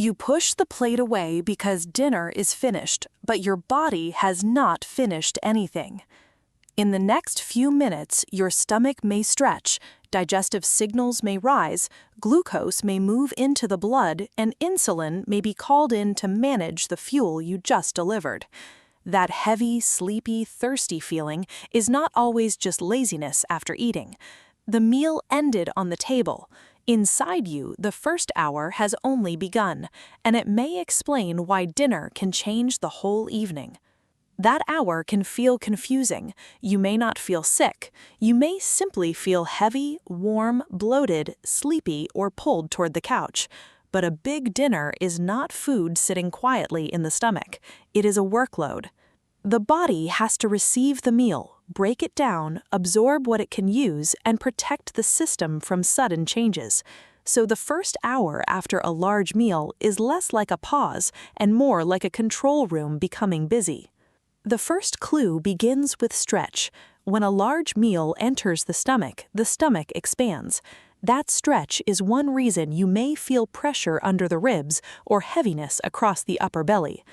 You push the plate away because dinner is finished, but your body has not finished anything. In the next few minutes, your stomach may stretch, digestive signals may rise, glucose may move into the blood, and insulin may be called in to manage the fuel you just delivered. That heavy, sleepy, thirsty feeling is not always just laziness after eating. The meal ended on the table. Inside you, the first hour has only begun, and it may explain why dinner can change the whole evening. That hour can feel confusing. You may not feel sick. You may simply feel heavy, warm, bloated, sleepy, or pulled toward the couch. But a big dinner is not food sitting quietly in the stomach. It is a workload. The body has to receive the meal, break it down, absorb what it can use, and protect the system from sudden changes. So the first hour after a large meal is less like a pause and more like a control room becoming busy. The first clue begins with stretch. When a large meal enters the stomach expands. That stretch is one reason you may feel pressure under the ribs or heaviness across the upper belly.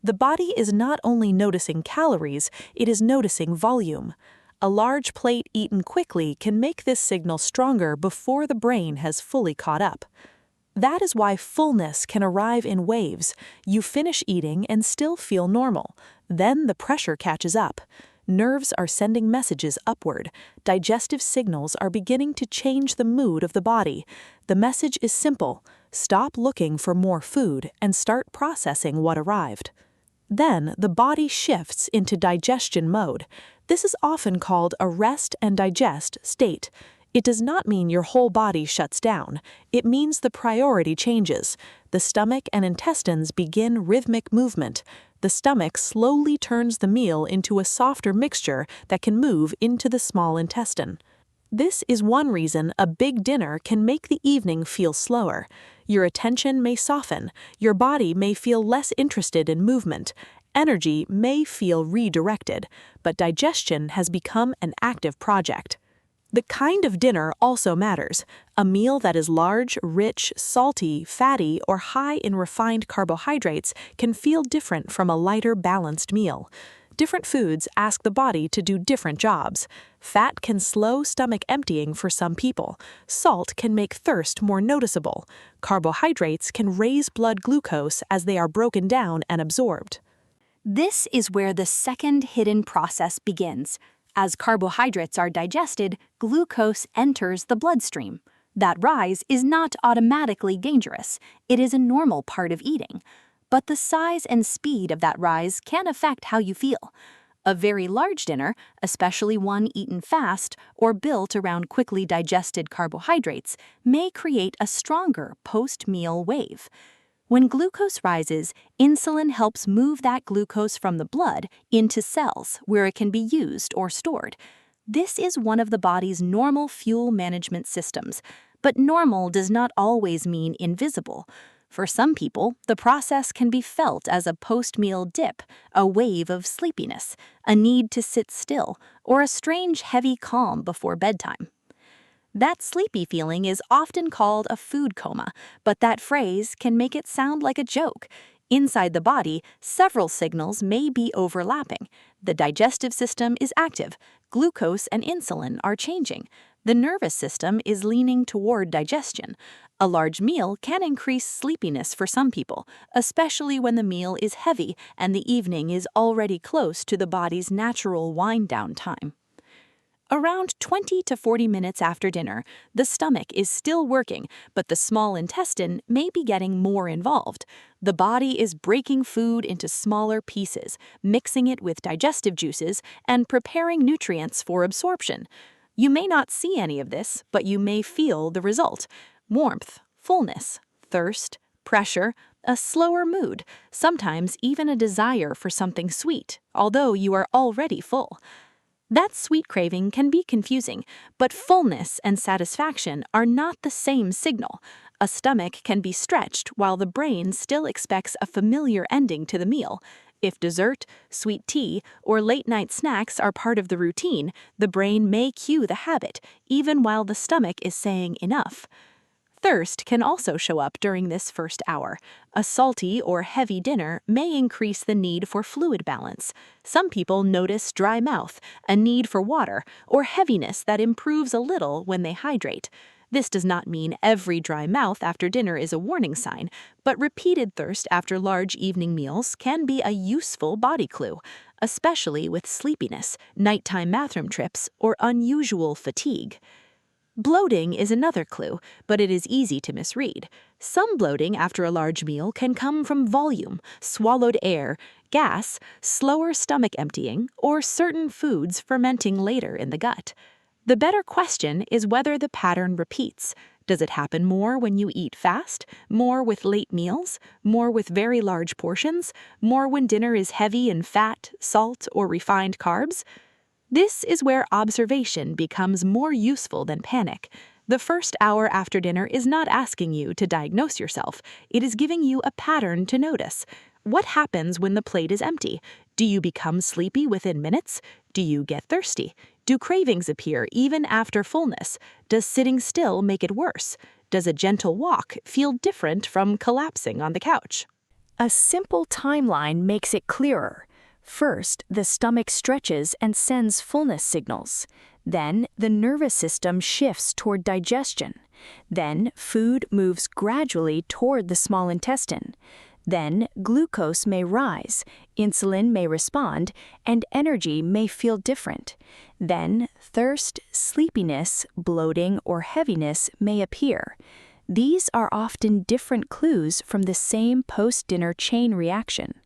The body is not only noticing calories, it is noticing volume. A large plate eaten quickly can make this signal stronger before the brain has fully caught up. That is why fullness can arrive in waves. You finish eating and still feel normal. Then the pressure catches up. Nerves are sending messages upward. Digestive signals are beginning to change the mood of the body. The message is simple: stop looking for more food and start processing what arrived. Then the body shifts into digestion mode. This is often called a rest and digest state. It does not mean your whole body shuts down. It means the priority changes. The stomach and intestines begin rhythmic movement. The stomach slowly turns the meal into a softer mixture that can move into the small intestine. This is one reason a big dinner can make the evening feel slower. Your attention may soften. Your body may feel less interested in movement. Energy may feel redirected, but digestion has become an active project. The kind of dinner also matters. A meal that is large, rich, salty, fatty, or high in refined carbohydrates can feel different from a lighter, balanced meal. Different foods ask the body to do different jobs. Fat can slow stomach emptying for some people. Salt can make thirst more noticeable. Carbohydrates can raise blood glucose as they are broken down and absorbed. This is where the second hidden process begins. As carbohydrates are digested, glucose enters the bloodstream. That rise is not automatically dangerous. It is a normal part of eating. But the size and speed of that rise can affect how you feel. A very large dinner, especially one eaten fast or built around quickly digested carbohydrates, may create a stronger post-meal wave. When glucose rises, insulin helps move that glucose from the blood into cells where it can be used or stored. This is one of the body's normal fuel management systems, but normal does not always mean invisible. For some people, the process can be felt as a post-meal dip, a wave of sleepiness, a need to sit still, or a strange heavy calm before bedtime. That sleepy feeling is often called a food coma, but that phrase can make it sound like a joke. Inside the body, several signals may be overlapping. The digestive system is active. Glucose and insulin are changing. The nervous system is leaning toward digestion. A large meal can increase sleepiness for some people, especially when the meal is heavy and the evening is already close to the body's natural wind-down time. Around 20 to 40 minutes after dinner, the stomach is still working, but the small intestine may be getting more involved. The body is breaking food into smaller pieces, mixing it with digestive juices, and preparing nutrients for absorption. You may not see any of this, but you may feel the result: warmth, fullness, thirst, pressure, a slower mood, sometimes even a desire for something sweet, although you are already full. That sweet craving can be confusing, but fullness and satisfaction are not the same signal. A stomach can be stretched while the brain still expects a familiar ending to the meal. If dessert, sweet tea, or late-night snacks are part of the routine, the brain may cue the habit, even while the stomach is saying enough. Thirst can also show up during this first hour. A salty or heavy dinner may increase the need for fluid balance. Some people notice dry mouth, a need for water, or heaviness that improves a little when they hydrate. This does not mean every dry mouth after dinner is a warning sign, but repeated thirst after large evening meals can be a useful body clue, especially with sleepiness, nighttime bathroom trips, or unusual fatigue. Bloating is another clue, but it is easy to misread. Some bloating after a large meal can come from volume, swallowed air, gas, slower stomach emptying, or certain foods fermenting later in the gut. The better question is whether the pattern repeats. Does it happen more when you eat fast, more with late meals, more with very large portions, more when dinner is heavy in fat, salt, or refined carbs? This is where observation becomes more useful than panic. The first hour after dinner is not asking you to diagnose yourself. It is giving you a pattern to notice. What happens when the plate is empty? Do you become sleepy within minutes? Do you get thirsty? Do cravings appear even after fullness? Does sitting still make it worse? Does a gentle walk feel different from collapsing on the couch? A simple timeline makes it clearer. First, the stomach stretches and sends fullness signals. Then, the nervous system shifts toward digestion. Then, food moves gradually toward the small intestine. Then, glucose may rise, insulin may respond, and energy may feel different. Then, thirst, sleepiness, bloating, or heaviness may appear. These are often different clues from the same post-dinner chain reaction.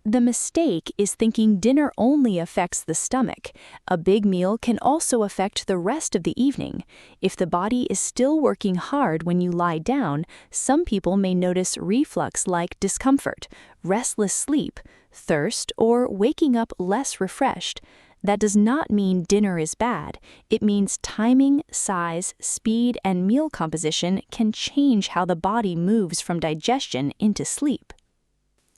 The mistake is thinking dinner only affects the stomach. A big meal can also affect the rest of the evening. If the body is still working hard when you lie down, some people may notice reflux-like discomfort, restless sleep, thirst, or waking up less refreshed. That does not mean dinner is bad. It means timing, size, speed, and meal composition can change how the body moves from digestion into sleep.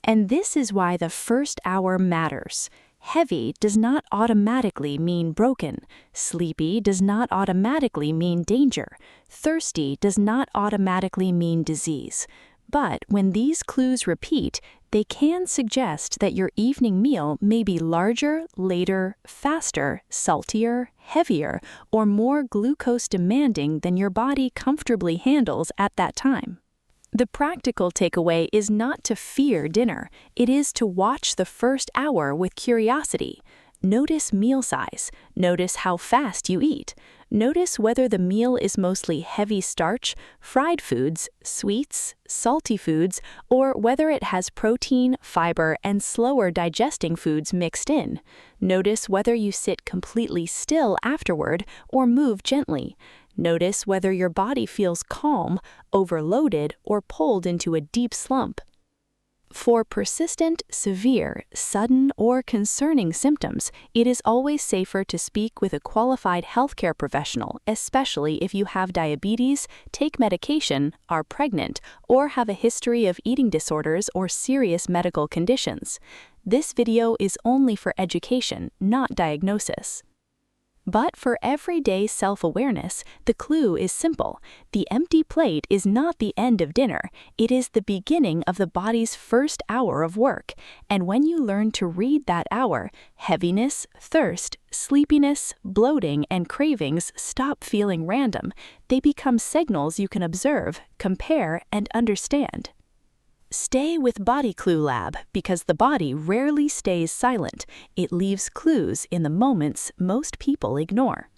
And this is why the first hour matters. Heavy does not automatically mean broken. Sleepy does not automatically mean danger. Thirsty does not automatically mean disease. But when these clues repeat, they can suggest that your evening meal may be larger, later, faster, saltier, heavier, or more glucose demanding than your body comfortably handles at that time. The practical takeaway is not to fear dinner. It is to watch the first hour with curiosity. Notice meal size. Notice how fast you eat. Notice whether the meal is mostly heavy starch, fried foods, sweets, salty foods, or whether it has protein, fiber, and slower digesting foods mixed in. Notice whether you sit completely still afterward or move gently. Notice whether your body feels calm, overloaded, or pulled into a deep slump. For persistent, severe, sudden, or concerning symptoms, it is always safer to speak with a qualified healthcare professional, especially if you have diabetes, take medication, are pregnant, or have a history of eating disorders or serious medical conditions. This video is only for education, not diagnosis. But for everyday self-awareness, the clue is simple. The empty plate is not the end of dinner. It is the beginning of the body's first hour of work. And when you learn to read that hour, heaviness, thirst, sleepiness, bloating, and cravings stop feeling random. They become signals you can observe, compare, and understand. Stay with Body Clue Lab because the body rarely stays silent. It leaves clues in the moments most people ignore.